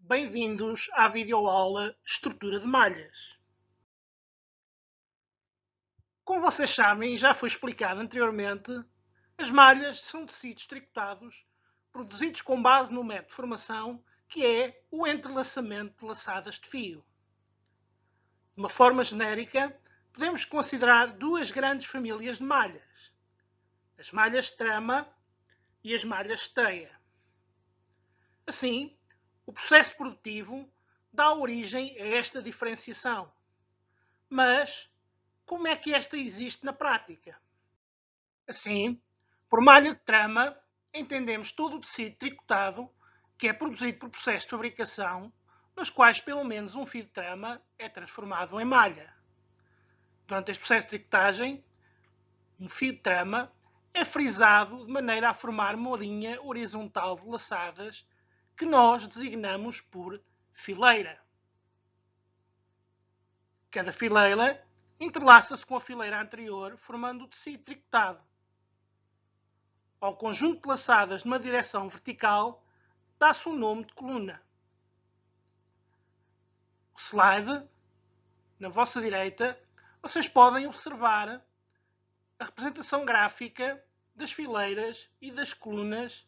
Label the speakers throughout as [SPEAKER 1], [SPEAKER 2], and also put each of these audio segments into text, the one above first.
[SPEAKER 1] Bem-vindos à videoaula Estrutura de malhas. Como vocês sabem e já foi explicado anteriormente, as malhas são tecidos tricotados produzidos com base no método de formação que é o entrelaçamento de laçadas de fio. De uma forma genérica, podemos considerar duas grandes famílias de malhas: as malhas de trama e as malhas de teia. Assim, o processo produtivo dá origem a esta diferenciação. Mas como é que esta existe na prática? Assim, por malha de trama, entendemos todo o tecido tricotado que é produzido por processos de fabricação, nos quais pelo menos um fio de trama é transformado em malha. Durante este processo de tricotagem, um fio de trama é frisado de maneira a formar uma linha horizontal de laçadas que nós designamos por fileira. Cada fileira entrelaça-se com a fileira anterior, formando o tecido tricotado. Ao conjunto de laçadas numa direção vertical, dá-se o nome de coluna. O slide, na vossa direita, vocês podem observar a representação gráfica das fileiras e das colunas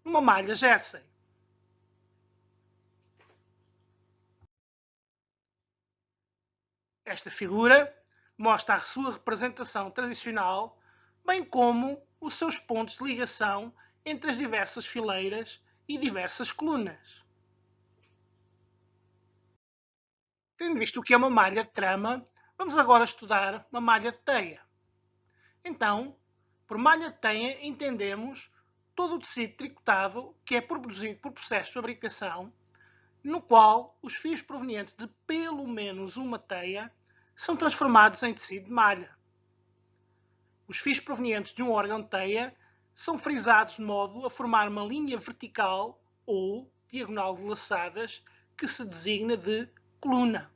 [SPEAKER 1] numa malha jersey. Esta figura mostra a sua representação tradicional, bem como os seus pontos de ligação entre as diversas fileiras e diversas colunas. Tendo visto o que é uma malha de trama, vamos agora estudar uma malha de teia. Então, por malha de teia entendemos todo o tecido tricotado que é produzido por processo de fabricação, no qual os fios provenientes de pelo menos uma teia são transformados em tecido de malha. Os fios provenientes de um órgão de teia são frisados de modo a formar uma linha vertical ou diagonal de laçadas que se designa de coluna.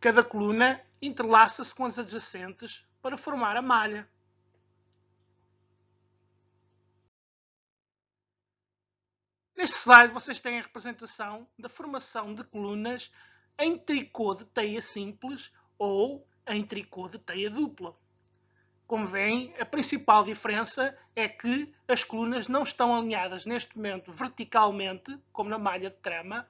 [SPEAKER 1] Cada coluna entrelaça-se com as adjacentes para formar a malha. Neste slide vocês têm a representação da formação de colunas em tricô de teia simples ou em tricô de teia dupla. Como veem, a principal diferença é que as colunas não estão alinhadas neste momento verticalmente, como na malha de trama,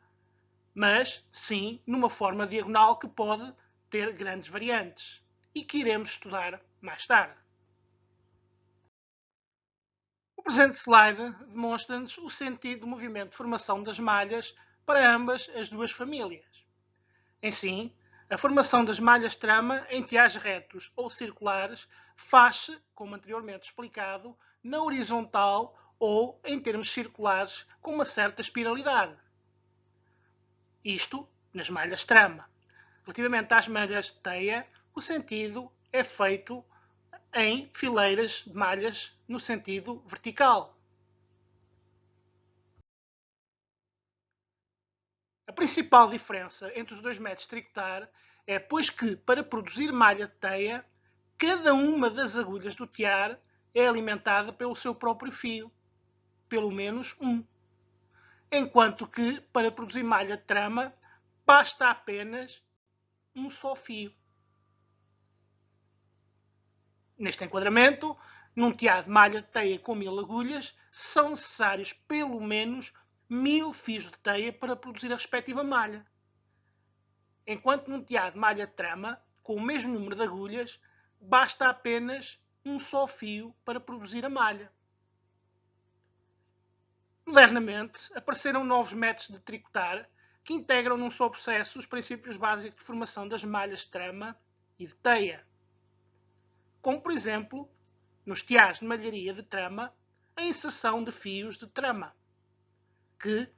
[SPEAKER 1] mas sim numa forma diagonal que pode ter grandes variantes e que iremos estudar mais tarde. O presente slide demonstra-nos o sentido do movimento de formação das malhas para ambas as duas famílias. Em si, a formação das malhas trama em tiás retos ou circulares faz-se, como anteriormente explicado, na horizontal ou em termos circulares com uma certa espiralidade. Isto nas malhas trama. Relativamente às malhas de teia, o sentido é feito em fileiras de malhas no sentido vertical. A principal diferença entre os dois métodos de tricotar é pois que, para produzir malha de teia, cada uma das agulhas do tiar é alimentada pelo seu próprio fio, pelo menos um. Enquanto que, para produzir malha de trama, basta apenas um só fio. Neste enquadramento, num tiar de malha de teia com 1000 agulhas, são necessários pelo menos 1000 fios de teia para produzir a respectiva malha. Enquanto num tiar de malha de trama, com o mesmo número de agulhas, basta apenas um só fio para produzir a malha. Modernamente, apareceram novos métodos de tricotar que integram num só processo os princípios básicos de formação das malhas de trama e de teia. Como, por exemplo, nos tiares de malharia de trama, a inserção de fios de trama, que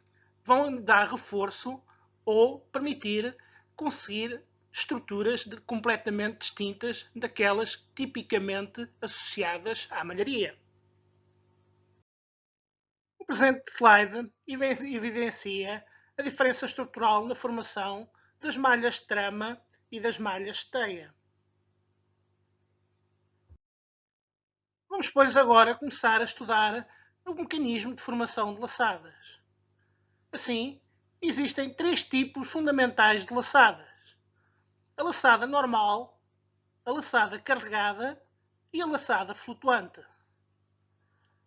[SPEAKER 1] vão dar reforço ou permitir conseguir estruturas completamente distintas daquelas tipicamente associadas à malharia. O presente slide evidencia a diferença estrutural na formação das malhas de trama e das malhas de teia. Vamos, pois, agora começar a estudar o mecanismo de formação de laçadas. Assim, existem três tipos fundamentais de laçadas: a laçada normal, a laçada carregada e a laçada flutuante.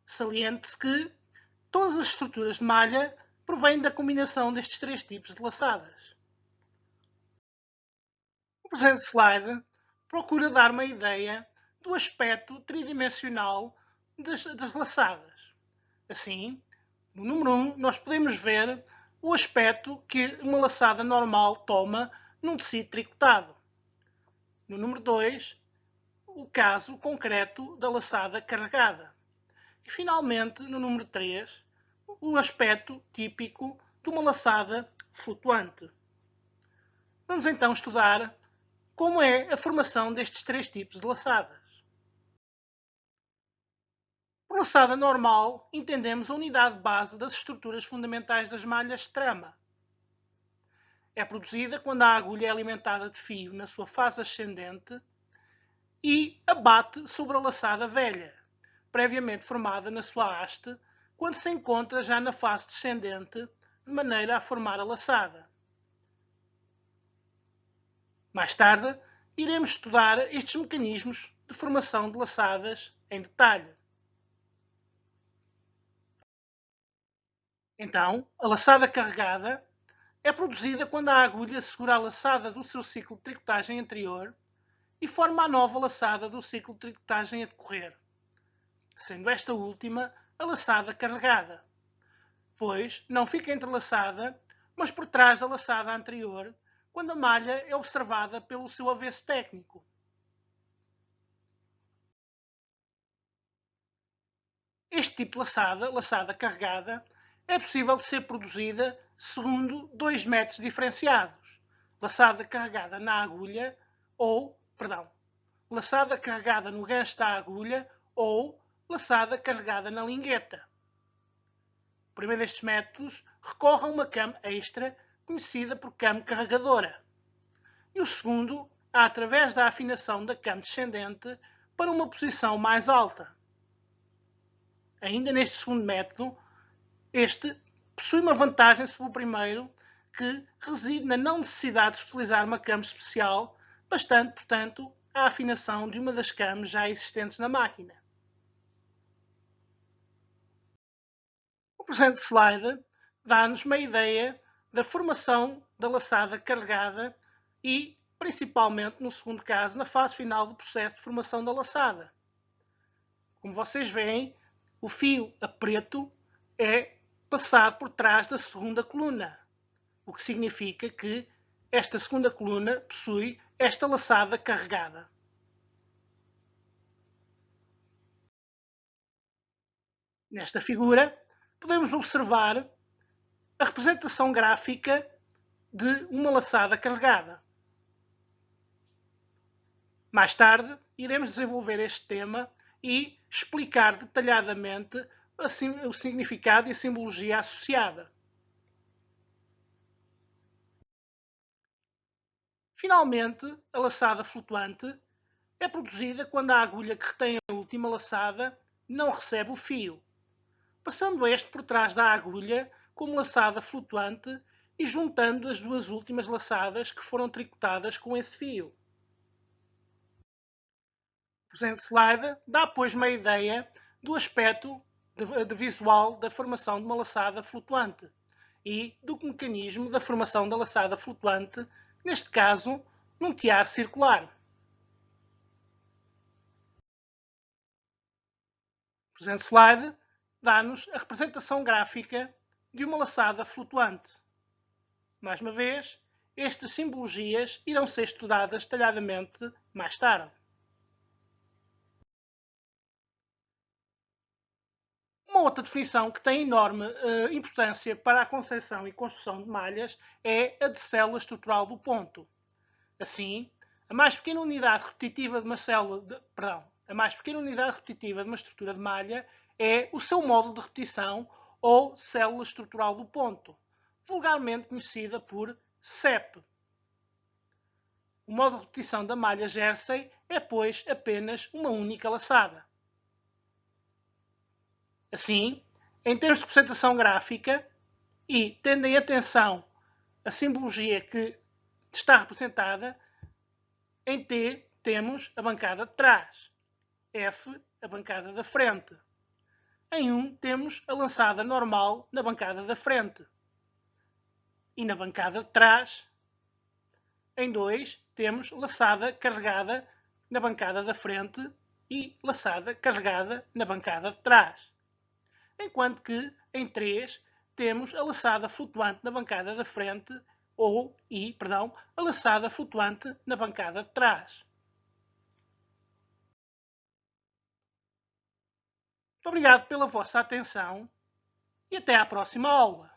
[SPEAKER 1] Saliente-se que todas as estruturas de malha provêm da combinação destes três tipos de laçadas. O presente slide procura dar uma ideia do aspecto tridimensional das laçadas. Assim, no número 1, nós podemos ver o aspecto que uma laçada normal toma num tecido tricotado. No número 2, o caso concreto da laçada carregada. E, finalmente, no número 3, o aspecto típico de uma laçada flutuante. Vamos então estudar como é a formação destes três tipos de laçadas. Por laçada normal, entendemos a unidade base das estruturas fundamentais das malhas de trama. É produzida quando a agulha é alimentada de fio na sua fase ascendente e abate sobre a laçada velha, previamente formada na sua haste, quando se encontra já na fase descendente, de maneira a formar a laçada. Mais tarde, iremos estudar estes mecanismos de formação de laçadas em detalhe. Então, a laçada carregada é produzida quando a agulha segura a laçada do seu ciclo de tricotagem anterior e forma a nova laçada do ciclo de tricotagem a decorrer, sendo esta última a laçada carregada, pois não fica entrelaçada, mas por trás da laçada anterior, quando a malha é observada pelo seu avesso técnico. Este tipo de laçada, laçada carregada, é possível de ser produzida segundo dois métodos diferenciados: laçada carregada na agulha laçada carregada no gancho da agulha ou laçada carregada na lingueta. O primeiro destes métodos recorre a uma came extra, conhecida por came carregadora, e o segundo através da afinação da came descendente para uma posição mais alta. Ainda neste segundo método, este possui uma vantagem sobre o primeiro, que reside na não necessidade de utilizar uma came especial, bastante, portanto, a afinação de uma das cames já existentes na máquina. O presente slide dá-nos uma ideia da formação da laçada carregada e, principalmente no segundo caso, na fase final do processo de formação da laçada. Como vocês veem, o fio a preto é passado por trás da segunda coluna, o que significa que esta segunda coluna possui esta laçada carregada. Nesta figura, podemos observar a representação gráfica de uma laçada carregada. Mais tarde, iremos desenvolver este tema e explicar detalhadamente o significado e a simbologia associada. Finalmente, a laçada flutuante é produzida quando a agulha que retém a última laçada não recebe o fio, passando este por trás da agulha como laçada flutuante e juntando as duas últimas laçadas que foram tricotadas com esse fio. O presente slide dá, pois, uma ideia do aspecto de visual da formação de uma laçada flutuante e do mecanismo da formação da laçada flutuante, neste caso, num tear circular. O presente slide dá-nos a representação gráfica de uma laçada flutuante. Mais uma vez, estas simbologias irão ser estudadas detalhadamente mais tarde. Uma outra definição que tem enorme importância para a concepção e construção de malhas é a de célula estrutural do ponto. Assim, a mais pequena unidade repetitiva de uma estrutura de malha é o seu módulo de repetição ou célula estrutural do ponto, vulgarmente conhecida por CEP. O módulo de repetição da malha Jersey é, pois, apenas uma única laçada. Assim, em termos de representação gráfica, E, tendo em atenção a simbologia que está representada, em T temos a bancada de trás, F a bancada da frente. Em 1 temos a lançada normal na bancada da frente. E na bancada de trás, em 2, temos laçada carregada na bancada da frente e laçada carregada na bancada de trás. Enquanto que, em 3, temos a laçada flutuante na bancada da frente a laçada flutuante na bancada de trás. Muito obrigado pela vossa atenção e até à próxima aula.